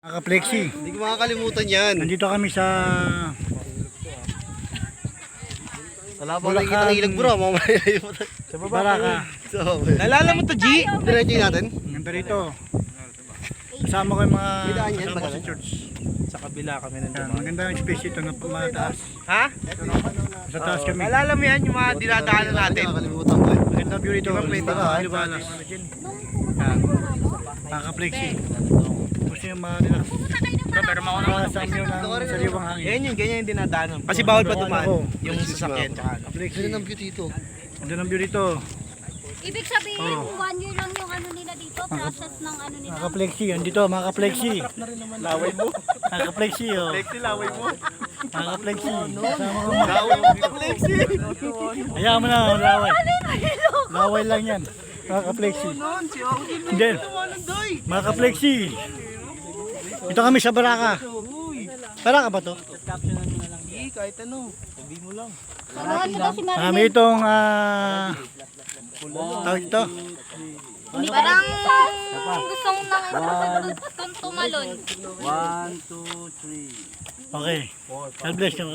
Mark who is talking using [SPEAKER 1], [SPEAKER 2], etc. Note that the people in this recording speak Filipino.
[SPEAKER 1] Naka-flexi.
[SPEAKER 2] Hindi ko makakalimutan yan.
[SPEAKER 1] Nandito kami sa
[SPEAKER 2] Wala pa nakikita ng ilag bro. Mamaya yun.
[SPEAKER 1] sa Baraka.
[SPEAKER 2] So,
[SPEAKER 3] Nalala mo to, G?
[SPEAKER 2] diretso natin.
[SPEAKER 1] Ganda rito. Kasama ko yung mga
[SPEAKER 2] Bidaan yan,
[SPEAKER 1] kasama ko
[SPEAKER 2] baka
[SPEAKER 1] sa church.
[SPEAKER 3] Sa kabila kami
[SPEAKER 1] Yan,
[SPEAKER 3] nandun.
[SPEAKER 1] maganda yung space ito na mataas.
[SPEAKER 3] Ha?
[SPEAKER 1] Sa taas kami.
[SPEAKER 3] Nalala mo yan yung mga dinadaanan natin?
[SPEAKER 2] Nakakalimutan ko eh.
[SPEAKER 1] Maganda view rito.
[SPEAKER 3] Plate
[SPEAKER 1] Mga liwalas. Yan. Naka-flexi. Gusto yung mga relax.
[SPEAKER 3] Pero
[SPEAKER 1] Sa inyo ng sariwang hangin.
[SPEAKER 3] Yan yung ganyan yung dinadaanan. Kasi bawal pa dumaan yung sasakyan. Tsaka ano.
[SPEAKER 1] Naka-flexi.
[SPEAKER 2] Sino ng view dito?
[SPEAKER 1] Ganda ng view rito.
[SPEAKER 4] Ibig sabihin, 1 year lang yung ano nila dito, process ng ano nila.
[SPEAKER 1] Naka-flexi. Andito, naka-flexi.
[SPEAKER 3] Laway mo.
[SPEAKER 1] Naka-flexi oh.
[SPEAKER 3] Flexi, laway mo.
[SPEAKER 1] Naka-flexi. Kasama ko mga.
[SPEAKER 3] Laway mo ka, Flexi.
[SPEAKER 1] Hayaan mo na, laway. Laway lang yan. Naka-flexi.
[SPEAKER 3] Noon, si Ako din
[SPEAKER 1] Hindi.
[SPEAKER 3] naman doy.
[SPEAKER 1] Naka-flexi. Ito kami sa Baraka. Baraka ba to?
[SPEAKER 3] Hindi, kahit ano. Sabi mo lang.
[SPEAKER 4] Samahan mo ba si Marilyn?
[SPEAKER 1] Kami itong tawag ito.
[SPEAKER 4] Parang gustong nang itong tumalon.
[SPEAKER 1] Okay. God bless you.